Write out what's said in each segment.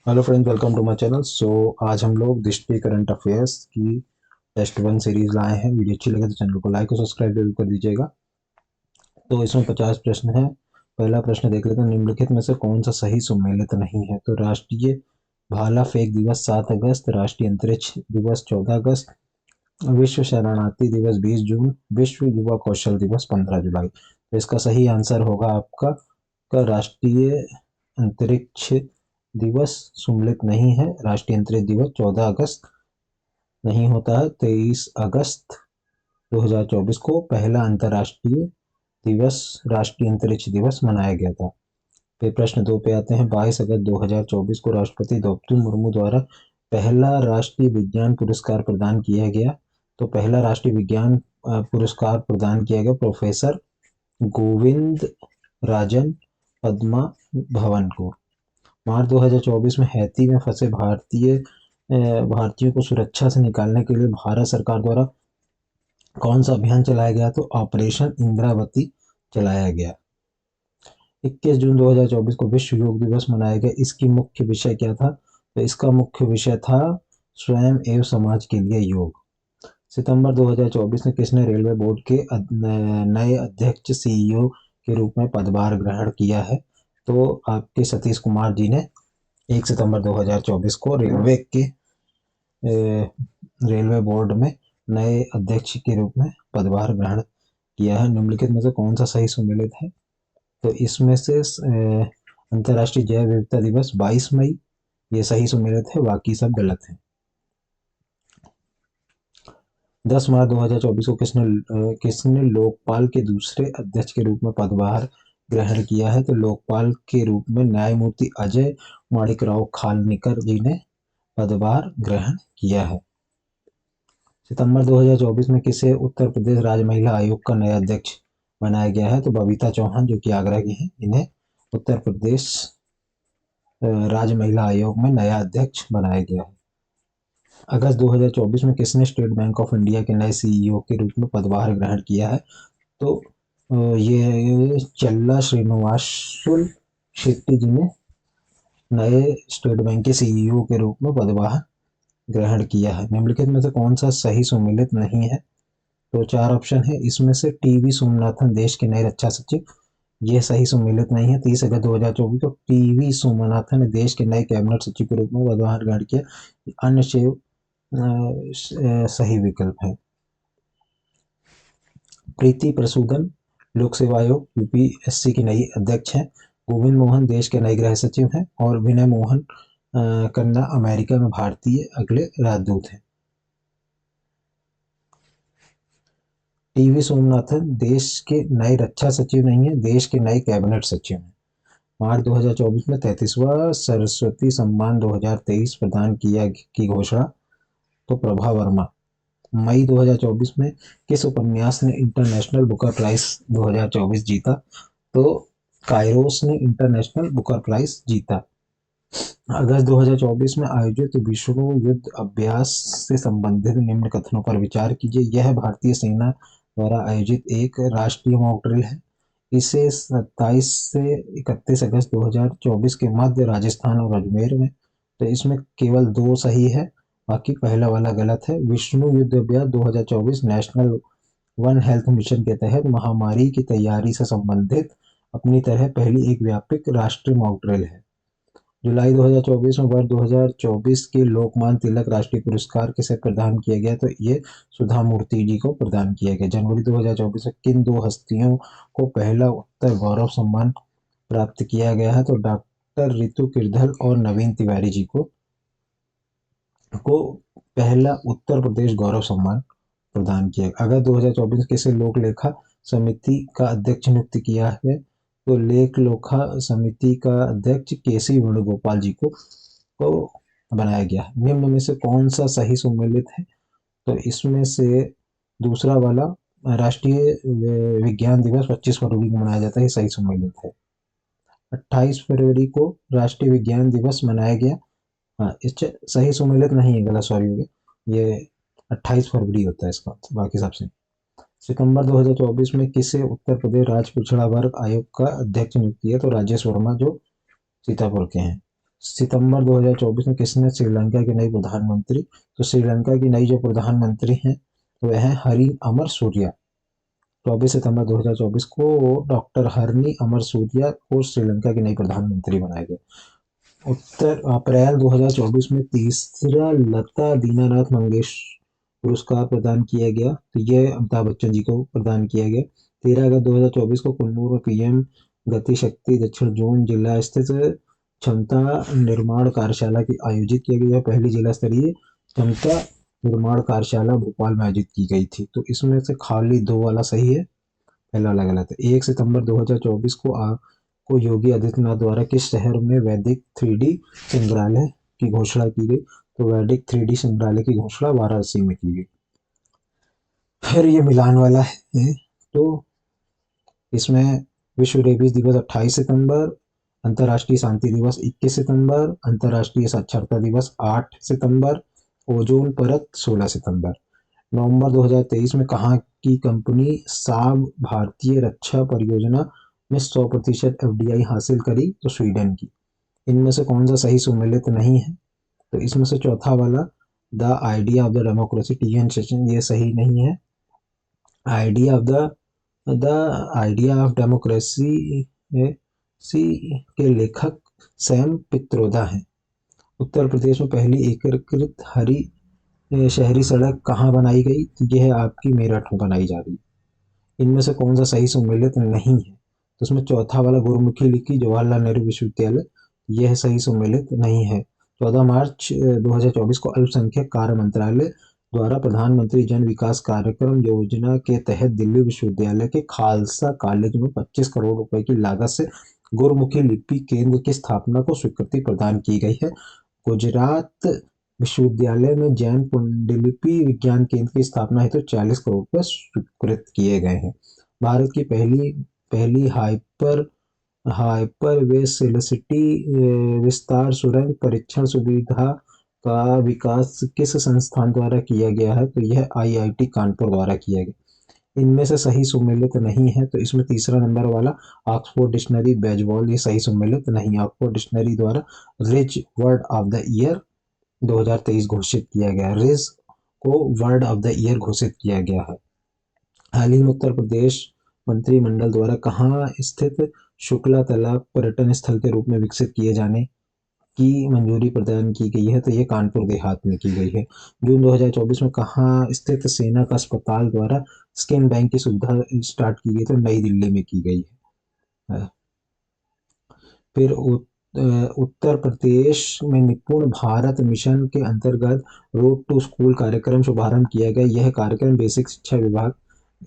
Hello friends, welcome to my channel. आज हम लोग दृष्टि करंट अफेयर्स की टेस्ट वन सीरीज लाए हैं। वीडियो अच्छी लगे तो चैनल को लाइक और सब्सक्राइब जरूर कर दीजिएगा। तो इसमें 50 प्रश्न है। पहला प्रश्न देख लेते हैं। निम्नलिखित में से कौन सा सही सुमेलित नहीं है? तो राष्ट्रीय भाला फेंक दिवस 7 अगस्त, राष्ट्रीय अंतरिक्ष दिवस 14 अगस्त, विश्व शरणार्थी दिवस 20 जून, विश्व युवा कौशल दिवस 15 जुलाई। तो इसका सही आंसर होगा आपका का राष्ट्रीय अंतरिक्ष दिवस सुमेलित नहीं है। राष्ट्रीय अंतरिक्ष दिवस 14 अगस्त नहीं होता है। 23 अगस्त 2024 को पहला अंतर्राष्ट्रीय दिवस राष्ट्रीय अंतरिक्ष दिवस मनाया गया था। फिर प्रश्न 2 पे आते हैं। 22 अगस्त 2024 को राष्ट्रपति द्रौपदी मुर्मू द्वारा पहला राष्ट्रीय विज्ञान पुरस्कार प्रदान किया गया। तो पहला राष्ट्रीय विज्ञान पुरस्कार प्रदान किया गया प्रोफेसर गोविंद राजन पद्मा भवन को। मार्च 2024 में हैती में फंसे भारतीयों को सुरक्षा से निकालने के लिए भारत सरकार द्वारा कौन सा अभियान चलाया गया? तो ऑपरेशन इंद्रावती चलाया गया। 21 जून 2024 को विश्व योग दिवस मनाया गया। इसकी मुख्य विषय क्या था? तो इसका मुख्य विषय था स्वयं एवं समाज के लिए योग। सितंबर 2024 में किसने रेलवे बोर्ड के नए अध्यक्ष सीईओ के रूप में पदभार ग्रहण किया है? तो आपके सतीश कुमार जी ने 1 सितंबर 2024 को रेलवे बोर्ड में नए अध्यक्ष के रूप में पदभार ग्रहण किया है। निम्नलिखित में से कौन सा सही सुमेलित है? तो इसमें से अंतर्राष्ट्रीय जैव विविधता दिवस 22 मई, ये सही सुमेलित है, बाकी सब गलत है। 10 मार्च 2024 को किसने लोकपाल के दूसरे अध्यक्ष के रूप में पदभार ग्रहण किया है? तो लोकपाल के रूप में न्यायमूर्ति अजय माणिकराव खानविलकर जी ने पदभार ग्रहण किया है। सितंबर 2024 में किसे उत्तर प्रदेश राज्य महिला आयोग का नया अध्यक्ष बनाया गया है? तो बबीता चौहान, जो कि आगरा की हैं, इन्हें उत्तर प्रदेश राज्य महिला आयोग में नया अध्यक्ष बनाया गया है। अगस्त 2024 में किसने स्टेट बैंक ऑफ इंडिया के नए सीईओ के रूप में पदभार ग्रहण किया है? तो ये चल्ला श्रीनिवासुल शेट्टी जी ने नए स्टेट बैंक के सीईओ के रूप में पदभार ग्रहण किया है। निम्नलिखित में से कौन सा सही सुमेलित नहीं है? तो 4 ऑप्शन है। इसमें से टीवी सोमनाथन देश के नए रक्षा सचिव, यह सही सुमेलित नहीं है। 30 अगस्त 2024 को टीवी सोमनाथन ने देश के नए कैबिनेट सचिव के रूप में पदभार ग्रहण किया। अन्य सही विकल्प है। प्रीति प्रसूदन लोक सेवा आयोग यूपीएससी की नई अध्यक्ष हैं। गोविंद मोहन देश के नए गृह सचिव हैं और विनय मोहन खन्ना अमेरिका में भारतीय अगले राजदूत हैं। टीवी सोमनाथन देश के नए रक्षा सचिव नहीं है, देश के नए कैबिनेट सचिव हैं। मार्च 2024 में 33वां सरस्वती सम्मान 2023 प्रदान किया की घोषणा, तो प्रभा वर्मा। मई 2024 में किस उपन्यास ने इंटरनेशनल बुकर प्राइज 2024 जीता? तो काइरोस ने इंटरनेशनल बुकर प्राइज जीता। अगस्त 2024 में आयोजित विश्व युद्ध अभ्यास से संबंधित निम्न कथनों पर विचार कीजिए। यह भारतीय सेना द्वारा आयोजित एक राष्ट्रीय मॉक ड्रिल है। इसे 27 से 31 अगस्त 2024 के मध्य राजस्थान और अजमेर में, तो इसमें केवल 2 सही है, बाकी पहला वाला गलत है। विष्णु युद्ध अभ्यास 2024 नेशनल वन हेल्थ मिशन के तहत महामारी की तैयारी से संबंधित अपनी तरह पहली एक व्यापक राष्ट्रीय मॉक ड्रिल है। जुलाई 2024 में वर्ष 2024 के लोकमान्य तिलक राष्ट्रीय पुरस्कार किसे प्रदान किया गया? तो ये सुधा मूर्ति जी को प्रदान किया गया। जनवरी 2024 में किन 2 हस्तियों को पहला उत्तर गौरव सम्मान प्राप्त किया गया है? तो डॉक्टर रितु किरधल और नवीन तिवारी जी को पहला उत्तर प्रदेश गौरव सम्मान प्रदान किया। अगस्त 2024 किसे लोक लेखा समिति का अध्यक्ष नियुक्त किया है? तो लेख लेखा समिति का अध्यक्ष केसी वेणुगोपाल जी को बनाया गया। निम्न में से कौन सा सही सुमेलित है? तो इसमें से दूसरा वाला राष्ट्रीय विज्ञान दिवस 25 फरवरी को मनाया जाता है, सही सुमेलित है। 28 फरवरी को राष्ट्रीय विज्ञान दिवस मनाया गया। हाँ, इससे सही सुमेलित नहीं है, गलत, सॉरी हो गया। ये 28 फरवरी होता है इसका, बाकी सबसे। सितंबर 2024 में किसे उत्तर प्रदेश राज्य पिछड़ा वर्ग आयोग का अध्यक्ष नियुक्त किया? तो राजेश वर्मा, जो सीतापुर के हैं। सितंबर 2024 में किसने श्रीलंका की नई प्रधानमंत्री, तो श्रीलंका की नई जो प्रधानमंत्री हैं वह है हरी अमर सूर्या। 24 सितंबर 2024 को डॉक्टर हरनी अमर सूर्या को श्रीलंका की नई प्रधानमंत्री बनाया गया। उत्तर अप्रैल 2024 में तीसरा लता दीनानाथ मंगेशकर पुरस्कार प्रदान किया गया, तो यह अमिताभ बच्चन जी को प्रदान किया गया। 13 अगस्त 2024 को कुन्नूर में पीएम गति शक्ति दक्षिण जोन जिला स्थित क्षमता निर्माण कार्यशाला की आयोजित किया गया। पहली जिला स्तरीय क्षमता निर्माण कार्यशाला भोपाल में आयोजित की गई थी। तो इसमें से खाली 2 वाला सही है, पहला वाला गलत है। 1 सितंबर 2024 को योगी आदित्यनाथ द्वारा किस शहर में वैदिक 3D संग्रहालय की घोषणा की गई, तो वैदिक 3D संग्रहालय की घोषणा वाराणसी में की गई। फिर ये मिलान वाला है, तो इसमें विश्व रेबीज दिवस 28 सितंबर, अंतर्राष्ट्रीय शांति दिवस 21 सितंबर, अंतर्राष्ट्रीय साक्षरता दिवस 8 सितंबर, ओजोन परत 16 सितंबर। नवंबर 2023 में कहाँ की कंपनी साब भारतीय रक्षा परियोजना में 100% एफडीआई हासिल करी, तो स्वीडन की। इनमें से कौन सा सही सुमेलित नहीं है, तो इसमें से चौथा वाला the idea of the democracy T N. Seshan, ये सही नहीं है। Idea of the idea of democracy C के लेखक सैम पित्रोदा हैं। उत्तर प्रदेश में पहली एकीकृत शहरी सड़क कहाँ बनाई गई, तो यह है आपकी मेरठ में बनाई जा रही। इनमें से कौन सा सही सुमेलित नहीं है, तो उसमें चौथा वाला गुरुमुखी लिपि जवाहरलाल नेहरू विश्वविद्यालय, यह सही सुमेलित नहीं है। 14 मार्च 2024 को अल्पसंख्यक कार्य मंत्रालय द्वारा प्रधानमंत्री जन विकास कार्यक्रम योजना के तहत दिल्ली विश्वविद्यालय के खालसा कॉलेज में 25 करोड़ रुपए की लागत से गुरुमुखी लिपि केंद्र की स्थापना को स्वीकृति प्रदान की गई है। गुजरात विश्वविद्यालय में जैन पांडुलिपि विज्ञान केंद्र की स्थापना हेतु 40 करोड़ रुपए स्वीकृत किए गए हैं। भारत की पहली हाइपर वेलोसिटी विस्तार सुरंग परीक्षण सुविधा का विकास किस संस्थान द्वारा किया गया है, तो यह आईआईटी कानपुर द्वारा किया गया। इनमें से सही सुमेलित नहीं है, तो इसमें तीसरा नंबर वाला ऑक्सफोर्ड डिक्शनरी बेजबॉल, ये सही सुमेलित नहीं है। ऑक्सफोर्ड डिक्शनरी द्वारा rich word of the year 2023 घोषित किया गया, रिज को वर्ड ऑफ द ईयर घोषित किया गया है। हाल ही में उत्तर प्रदेश मंत्रिमंडल द्वारा कहाँ स्थित शुक्ला तालाब पर्यटन स्थल के रूप में विकसित किए जाने की मंजूरी प्रदान की गई है, तो ये कानपुर देहात में की गई है। जून 2024 में कहाँ स्थित सेना का अस्पताल द्वारा स्किन बैंक की सुविधा स्टार्ट की गई, तो नई दिल्ली में की गई है। फिर उत्तर प्रदेश में निपुण भारत मिशन के अंतर्गत रोड टू स्कूल कार्यक्रम शुभारंभ किया गया। यह कार्यक्रम बेसिक शिक्षा विभाग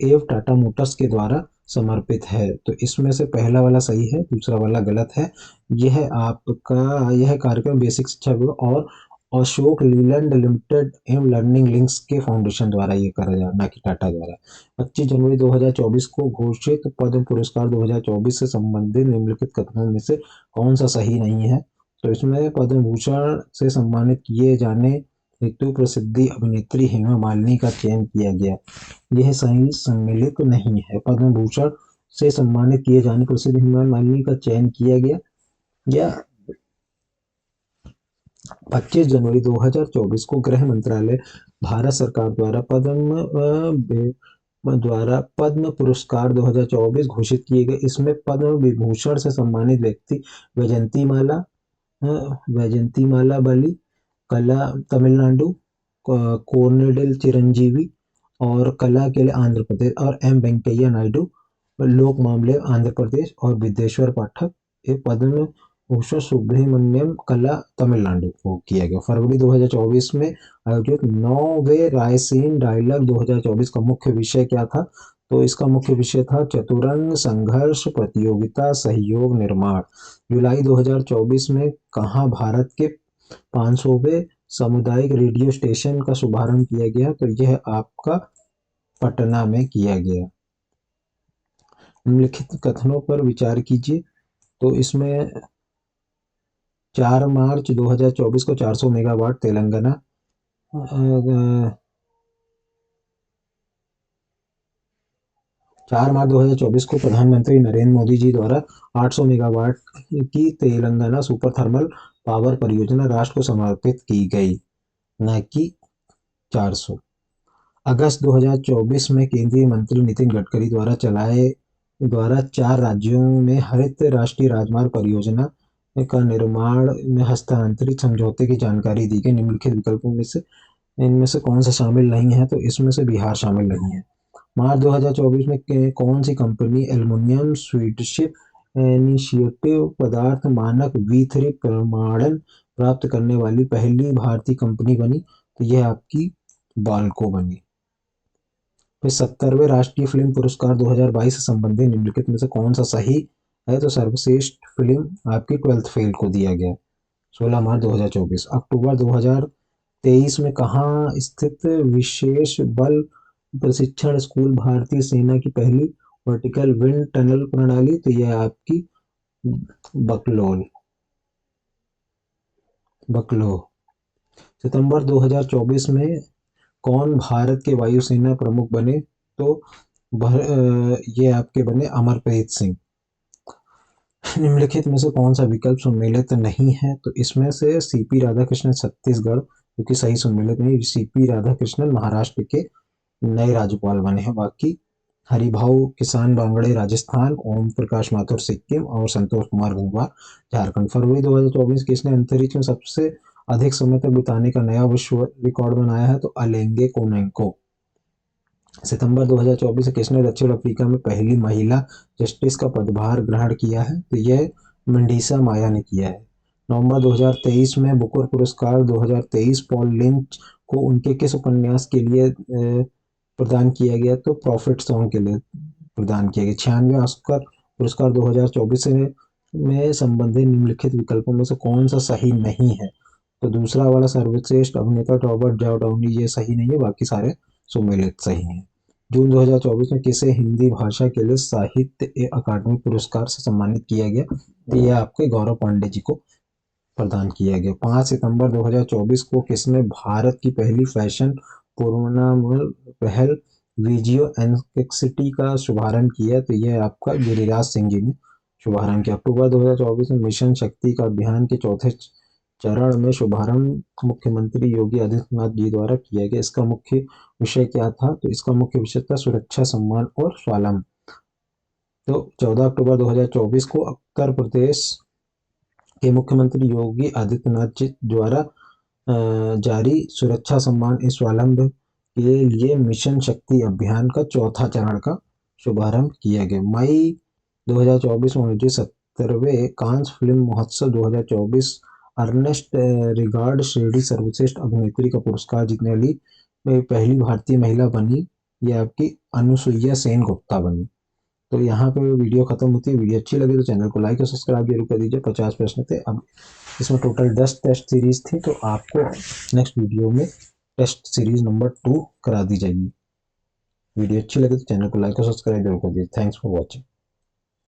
एवं टाटा मोटर्स के द्वारा समर्पित है, तो इसमें से पहला वाला सही है, दूसरा वाला गलत है। यह कार्यक्रम बेसिक शिक्षा विभाग और अशोक लीलैंड लिमिटेड एवं लर्निंग लिंक्स के फाउंडेशन द्वारा ये करा जा, ना कि टाटा द्वारा। 25 जनवरी 2024 को घोषित पद्म पुरस्कार 2024 से संबंधित निम्नलिखित कथनों में से कौन सा सही नहीं है, तो इसमें पद्म भूषण से सम्मानित किए जाने हेतु प्रसिद्धि अभिनेत्री हेमा मालिनी का चयन किया गया, यह सही सम्मिलित नहीं है। पद्म भूषण से सम्मानित किए जाने प्रसिद्ध हेमा मालिनी का चयन किया गया या 25 जनवरी 2024 को गृह मंत्रालय भारत सरकार द्वारा पद्म पुरस्कार 2024 घोषित किए गए। इसमें पद्म विभूषण से सम्मानित व्यक्ति वैजंती माला बली, कला तमिलनाडु, कोर्नेडेल चिरंजीवी और कला के लिए आंध्र प्रदेश, और एम वेंकैया नायडू लोक मामले आंध्र प्रदेश, और विद्येश्वर पाठक ये पद्म भूषण सुब्रमण्यम कला तमिलनाडु को किया गया। फरवरी 2024 में आयोजित 9वें रायसीन डायलॉग 2024 का मुख्य विषय क्या था, तो इसका मुख्य विषय था चतुरंग संघर्ष प्रतियोगिता सहयोग निर्माण। जुलाई 2024 में कहाँ भारत के 500वें सामुदायिक रेडियो स्टेशन का शुभारंभ किया गया, तो यह आपका पटना में किया गया। निम्नलिखित कथनों पर विचार कीजिए, तो इसमें 4 मार्च 2024 को 400 मेगावाट तेलंगाना 4 मार्च 2024 को प्रधानमंत्री नरेंद्र मोदी जी द्वारा 800 मेगावाट की तेलंगाना सुपर थर्मल पावर परियोजना राष्ट्र को समर्पित की गई, न कि 400। अगस्त 2024 में केंद्रीय मंत्री नितिन गडकरी द्वारा 4 राज्यों में हरित राष्ट्रीय राजमार्ग परियोजना का निर्माण में हस्तांतरित समझौते की जानकारी दी गई। निम्नलिखित विकल्पों में से इनमें से कौन सा शामिल नहीं है? तो इसमें से बिहार शामिल नहीं है। मार्च 2024 में कौन सी कंपनी एल्युमिनियम स्वीटशिप इनिशिएटिव पदार्थ मानक V3 प्रमाणन प्राप्त करने वाली पहली भारतीय कंपनी बनी? तो यह आपकी बाल्को बनी। फिर 70वें राष्ट्रीय फिल्म पुरस्कार 2022 से संबंधित निम्नलिखित में से कौन सा सही है? तो सर्वश्रेष्ठ फिल्म आपकी 12th फेल को दिया गया, 16 मार्च 2024। अक्टूबर 2023 में कहाँ स्थित विशेष बल प्रशिक्षण स्कूल भारतीय सेना की पहली वर्टिकल विंड टनल प्रणाली? तो यह आपकी बकलो। सितंबर 2024 में कौन भारत के वायुसेना प्रमुख बने? तो ये आपके बने अमरप्रीत सिंह। निम्नलिखित में से कौन सा विकल्प सम्मिलित नहीं है? तो इसमें से सीपी राधाकृष्णन छत्तीसगढ़, क्योंकि सही सम्मिलित नहीं। सीपी राधाकृष्णन महाराष्ट्र के नए राज्यपाल बने हैं। बाकी हरिभाऊ किसान बांगड़े राजस्थान, ओम प्रकाश माथुर सिक्किम और संतोष कुमार गंगवार झारखंड। फरवरी 2024 किसने अंतरिक्ष में सबसे अधिक समय तक बिताने का नया विश्व रिकॉर्ड बनाया है? तो अलेंगे कोनेंको। सितंबर 2024 से किसने दक्षिण अफ्रीका में पहली महिला जस्टिस का पदभार ग्रहण किया है? तो यह मंडीसा माया ने किया है। नवंबर 2023 में बुकर पुरस्कार 2023 पॉल लिंच को उनके किस उपन्यास के लिए प्रदान किया गया? तो प्रॉफिट सॉन्ग के लिए प्रदान किया गया। 96 ऑस्कर पुरस्कार 2024 में संबंधित निम्नलिखित विकल्पों में से कौन सा सही नहीं है? तो दूसरा वाला सर्वश्रेष्ठ अभिनेता रॉबर्ट डाउनी, ये सही नहीं है। बाकी सारे सुमेलित सही हैं। जून 2024 में किसे हिंदी भाषा के लिए साहित्य अकादमी पुरस्कार से सम्मानित किया गया? तो यह आपके गौरव पांडे जी को प्रदान किया गया। 5 सितंबर 2024 को किसने भारत की पहली फैशन पूर्णांगल पहल विजियो एनकेक्सिटी का शुभारंभ किया? तो यह आपका गिरिराज सिंह जी ने शुभारंभ किया। अक्टूबर 2024 में मिशन शक्ति का अभियान के चौथे चरण में शुभारंभ मुख्यमंत्री योगी आदित्यनाथ जी द्वारा किया गया। इसका मुख्य विषय क्या था? तो इसका मुख्य विषय था सुरक्षा, सम्मान और स्वावलंबन। तो 14 अक्टूबर 2024 को उत्तर प्रदेश के मुख्यमंत्री योगी आदित्यनाथ जी द्वारा जारी सुरक्षा, सम्मान और स्वावलंबन के लिए मिशन शक्ति अभियान का चौथा चरण का शुभारंभ किया गया। मई 2024 में आयोजित 70वें कांस फिल्म महोत्सव 2024 अर्नेस्ट रिगार्ड श्रेणी सर्वश्रेष्ठ अभिनेत्री का पुरस्कार जीतने वाली पहली भारतीय महिला बनी, ये आपकी अनुसुईया सेन गुप्ता बनी। तो यहाँ पे वीडियो खत्म होती है। वीडियो अच्छी लगी तो चैनल को लाइक और सब्सक्राइब जरूर कर दीजिए। 50 प्रश्न थे, अब इसमें टोटल 10 टेस्ट सीरीज थी, तो आपको नेक्स्ट वीडियो में टेस्ट सीरीज नंबर 2 करा दी जाएगी। वीडियो अच्छी लगी तो चैनल को लाइक और सब्सक्राइब जरूर कर दीजिए। Thanks for watching.